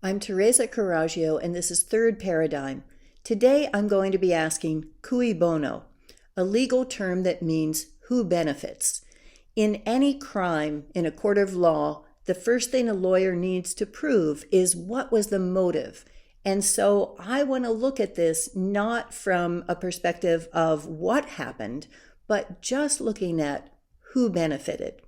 I'm Teresa Coraggio, and this is Third Paradigm. Today I'm going to be asking cui bono, a legal term that means who benefits. In any crime in a court of law, the first thing a lawyer needs to prove is what was the motive. And so I want to look at this not from a perspective of what happened, but just looking at who benefited.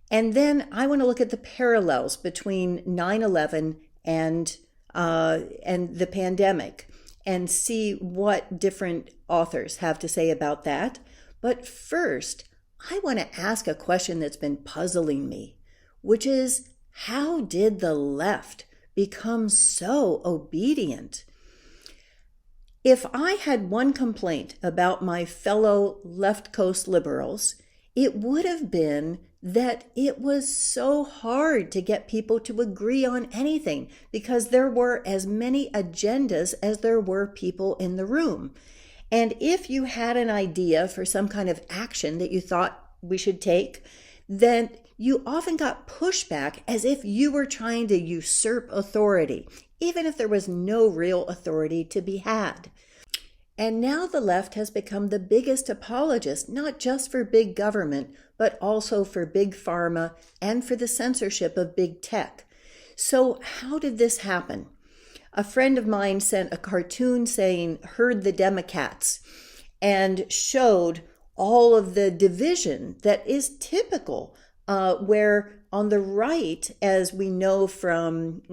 And then I want to look at the parallels between 9/11 and the pandemic and see what different authors have to say about that. But first, I want to ask a question that's been puzzling me, which is, how did the left become so obedient? If I had one complaint about my fellow left coast liberals, it would have been that it was so hard to get people to agree on anything because there were as many agendas as there were people in the room. And if you had an idea for some kind of action that you thought we should take, then you often got pushback as if you were trying to usurp authority, even if there was no real authority to be had. And now the left has become the biggest apologist, not just for big government, but also for big pharma and for the censorship of big tech. So how did this happen? A friend of mine sent a cartoon saying, "Herd the Democrats," and showed all of the division that is typical, where on the right, as we know from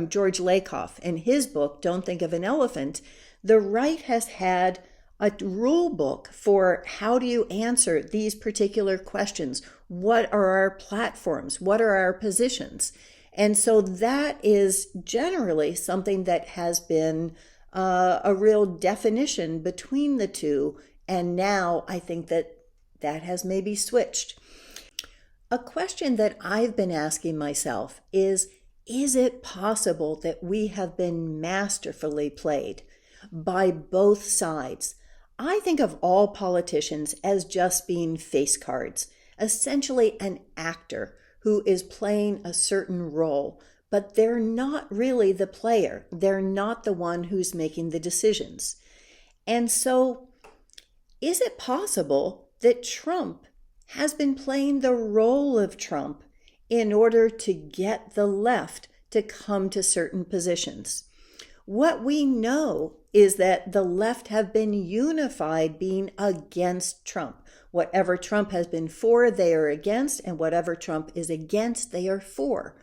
George Lakoff in his book, Don't Think of an Elephant, the right has had a rule book for how do you answer these particular questions? What are our platforms? What are our positions? And so that is generally something that has been a real definition between the two. And now I think that has maybe switched. A question that I've been asking myself is it possible that we have been masterfully played by both sides? I think of all politicians as just being face cards, essentially an actor who is playing a certain role, but they're not really the player. They're not the one who's making the decisions. And so, is it possible that Trump has been playing the role of Trump in order to get the left to come to certain positions? What we know is that the left have been unified being against Trump. Whatever Trump has been for, they are against, and whatever Trump is against, they are for.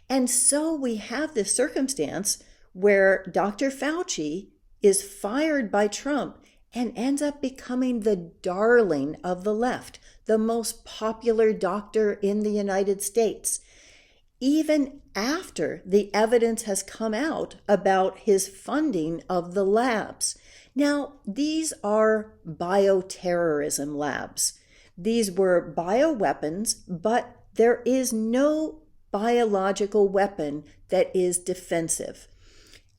And so we have this circumstance where Dr. Fauci is fired by Trump and ends up becoming the darling of the left, the most popular doctor in the United States, even after the evidence has come out about his funding of the labs. Now, these are bioterrorism labs. These were bioweapons, but there is no biological weapon that is defensive.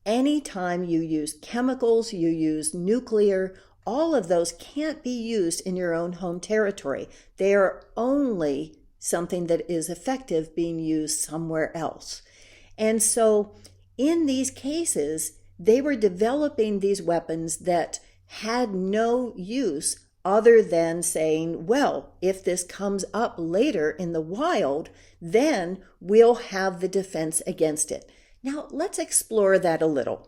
Anytime you use chemicals, you use nuclear, all of those can't be used in your own home territory. They are only something that is effective being used somewhere else. And so in these cases, they were developing these weapons that had no use other than saying, well, if this comes up later in the wild, then we'll have the defense against it. Now, let's explore that a little.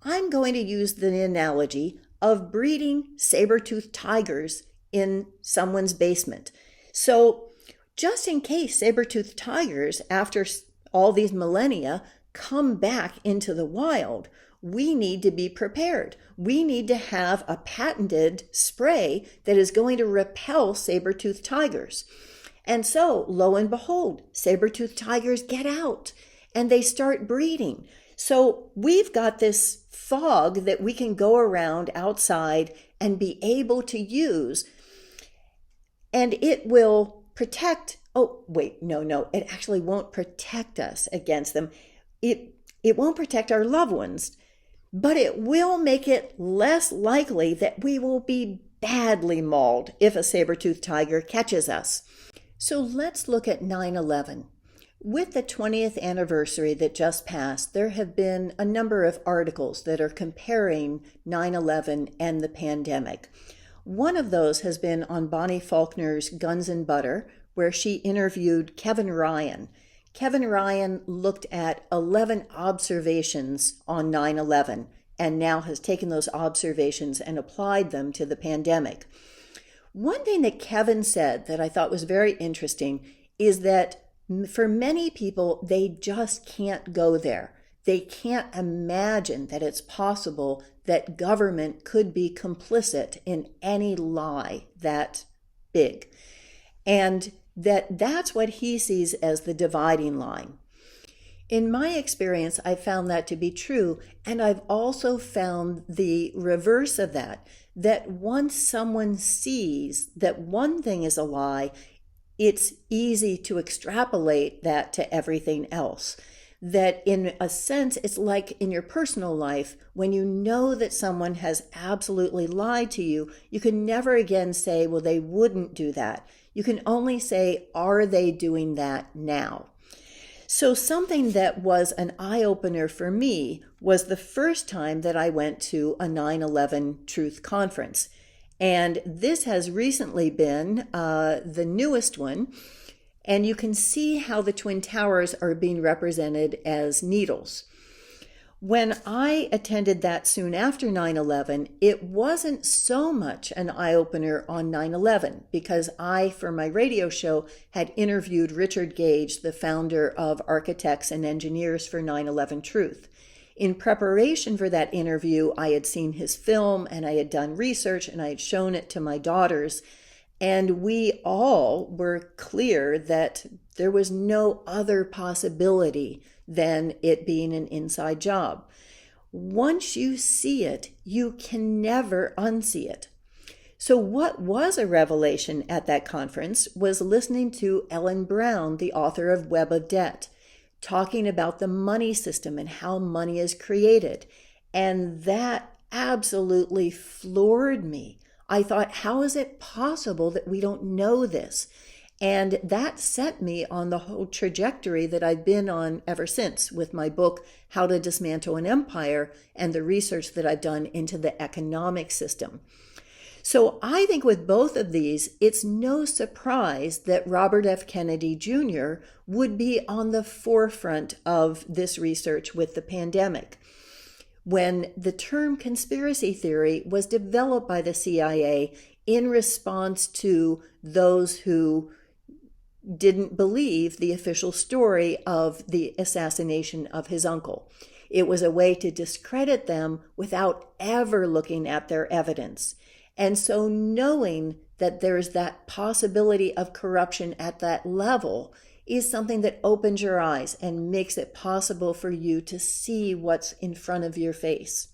I'm going to use the analogy of breeding saber-toothed tigers in someone's basement. So just in case saber-toothed tigers, after all these millennia, come back into the wild, we need to be prepared. We need to have a patented spray that is going to repel saber-toothed tigers. And so, lo and behold, saber-toothed tigers get out and they start breeding. So we've got this fog that we can go around outside and be able to use, and it will protect. Oh, wait, no, it actually won't protect us against them. It won't protect our loved ones, but it will make it less likely that we will be badly mauled if a saber-toothed tiger catches us. So let's look at 9/11. With the 20th anniversary that just passed, there have been a number of articles that are comparing 9/11 and the pandemic. One of those has been on Bonnie Faulkner's Guns and Butter, where she interviewed Kevin Ryan. Kevin Ryan looked at 11 observations on 9/11 and now has taken those observations and applied them to the pandemic. One thing that Kevin said that I thought was very interesting is that for many people, they just can't go there. They can't imagine that it's possible that government could be complicit in any lie that big. And that's what he sees as the dividing line. In my experience, I've found that to be true, and I've also found the reverse of that, that once someone sees that one thing is a lie, it's easy to extrapolate that to everything else. That in a sense, it's like in your personal life, when you know that someone has absolutely lied to you, you can never again say, well, they wouldn't do that. You can only say, are they doing that now? So something that was an eye-opener for me was the first time that I went to a 9/11 Truth Conference. And this has recently been the newest one. And you can see how the Twin Towers are being represented as needles. When I attended that soon after 9/11, it wasn't so much an eye-opener on 9/11 because I, for my radio show, had interviewed Richard Gage, the founder of Architects and Engineers for 9/11 Truth. In preparation for that interview, I had seen his film and I had done research and I had shown it to my daughters. And we all were clear that there was no other possibility than it being an inside job. Once you see it, you can never unsee it. So what was a revelation at that conference was listening to Ellen Brown, the author of Web of Debt, talking about the money system and how money is created. And that absolutely floored me. I thought, how is it possible that we don't know this? And that set me on the whole trajectory that I've been on ever since with my book, How to Dismantle an Empire, and the research that I've done into the economic system. So I think with both of these, it's no surprise that Robert F. Kennedy Jr. would be on the forefront of this research with the pandemic. When the term conspiracy theory was developed by the CIA in response to those who didn't believe the official story of the assassination of his uncle. It was a way to discredit them without ever looking at their evidence. And so knowing that there's that possibility of corruption at that level is something that opens your eyes and makes it possible for you to see what's in front of your face.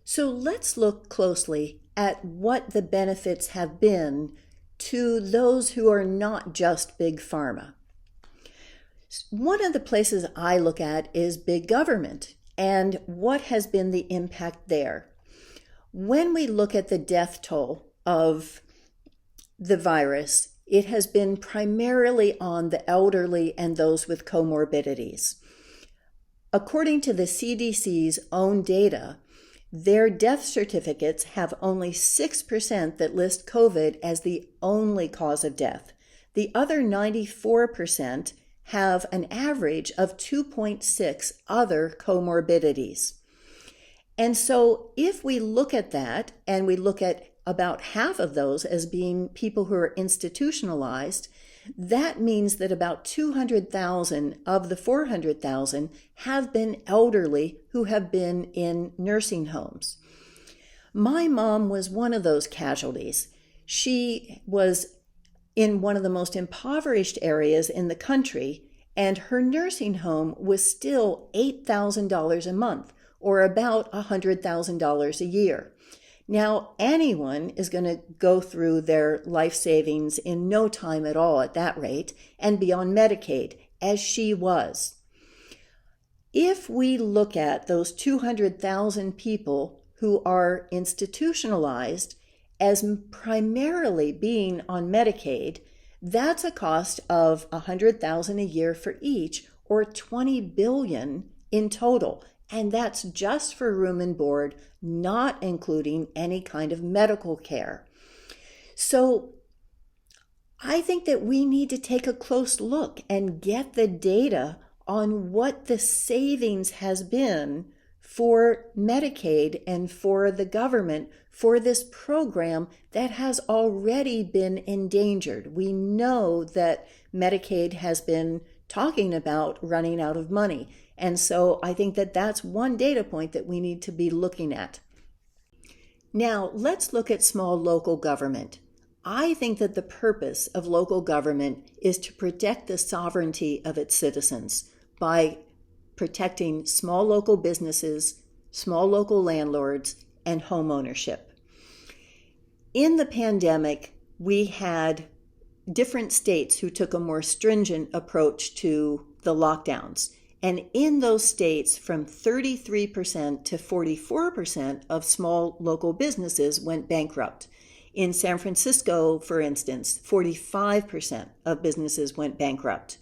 So let's look closely at what the benefits have been to those who are not just big pharma. One of the places I look at is big government and what has been the impact there. When we look at the death toll of the virus, it has been primarily on the elderly and those with comorbidities. According to the CDC's own data, their death certificates have only 6% that list COVID as the only cause of death. The other 94% have an average of 2.6 other comorbidities. And so if we look at that and we look at about half of those as being people who are institutionalized, that means that about 200,000 of the 400,000 have been elderly who have been in nursing homes. My mom was one of those casualties. She was in one of the most impoverished areas in the country, and her nursing home was still $8,000 a month, or about $100,000 a year. Now, anyone is going to go through their life savings in no time at all at that rate and be on Medicaid, as she was. If we look at those 200,000 people who are institutionalized as primarily being on Medicaid, That's a cost of $100,000 a year for each, or $20 billion in total. And that's just for room and board, not including any kind of medical care. So I think that we need to take a close look and get the data on what the savings has been for Medicaid and for the government for this program that has already been endangered. We know that Medicaid has been talking about running out of money. And so I think that that's one data point that we need to be looking at. Now, let's look at small local government. I think that the purpose of local government is to protect the sovereignty of its citizens by protecting small local businesses, small local landlords, and home ownership. In the pandemic, we had different states who took a more stringent approach to the lockdowns. And in those states, from 33% to 44% of small local businesses went bankrupt. In San Francisco, for instance, 45% of businesses went bankrupt.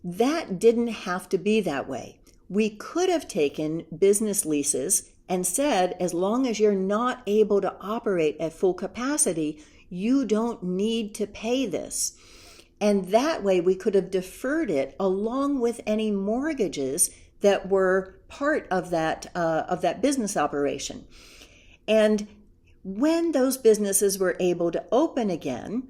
That didn't have to be that way. We could have taken business leases and said, as long as you're not able to operate at full capacity, you don't need to pay this. And that way we could have deferred it along with any mortgages that were part of that business operation. And when those businesses were able to open again,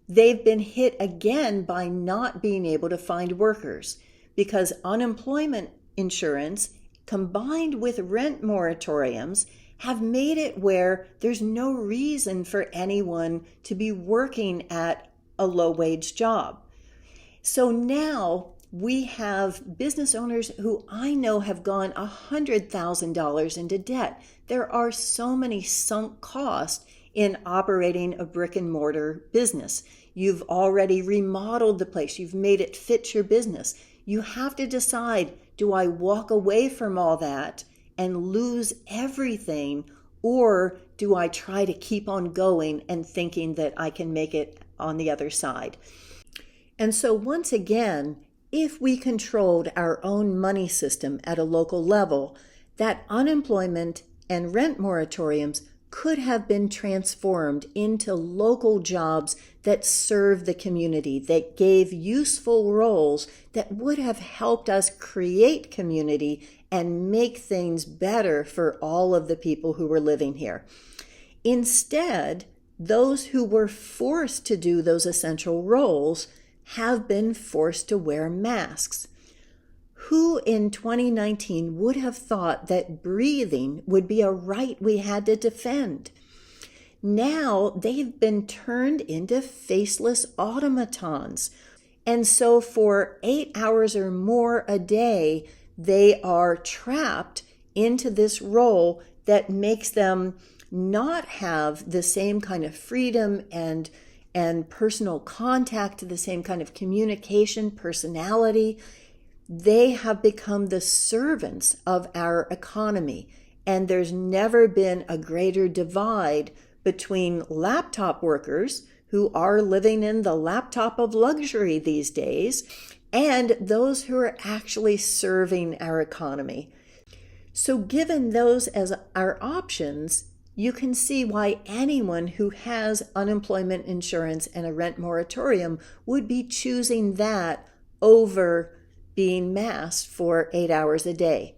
they've been hit again by not being able to find workers, because unemployment insurance combined with rent moratoriums have made it where there's no reason for anyone to be working at a low-wage job. So now we have business owners who I know have gone $100,000 into debt. There are so many sunk costs in operating a brick and mortar business. You've already remodeled the place. You've made it fit your business. You have to decide, do I walk away from all that and lose everything, or do I try to keep on going and thinking that I can make it on the other side? And so once again, if we controlled our own money system at a local level, that unemployment and rent moratoriums could have been transformed into local jobs that serve the community, that gave useful roles that would have helped us create community and make things better for all of the people who were living here. Instead, those who were forced to do those essential roles have been forced to wear masks. Who in 2019 would have thought that breathing would be a right we had to defend? Now they've been turned into faceless automatons. And so for 8 hours or more a day, they are trapped into this role that makes them not have the same kind of freedom and personal contact, the same kind of communication, personality. They have become the servants of our economy. And there's never been a greater divide between laptop workers, who are living in the laptop of luxury these days, and those who are actually serving our economy. So given those as our options, you can see why anyone who has unemployment insurance and a rent moratorium would be choosing that over being masked for 8 hours a day.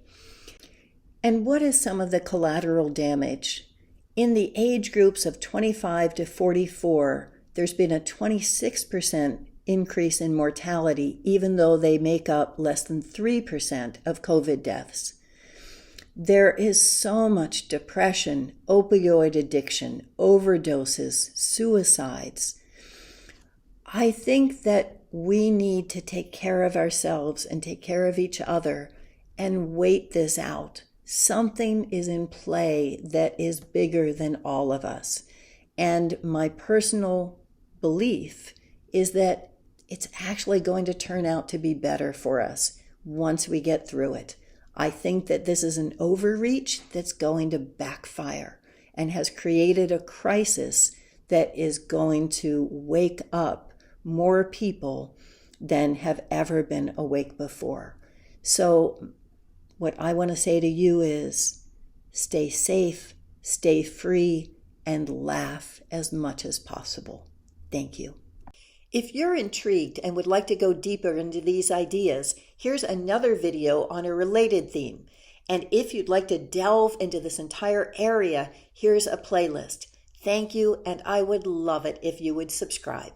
And what is some of the collateral damage? In the age groups of 25 to 44, there's been a 26% increase in mortality, even though they make up less than 3% of COVID deaths. There is so much depression, opioid addiction, overdoses, suicides. I think that we need to take care of ourselves and take care of each other and wait this out. Something is in play that is bigger than all of us. And my personal belief is that it's actually going to turn out to be better for us once we get through it. I think that this is an overreach that's going to backfire and has created a crisis that is going to wake up more people than have ever been awake before. So what I want to say to you is stay safe, stay free, and laugh as much as possible. Thank you. If you're intrigued and would like to go deeper into these ideas, here's another video on a related theme. And if you'd like to delve into this entire area, here's a playlist. Thank you, and I would love it if you would subscribe.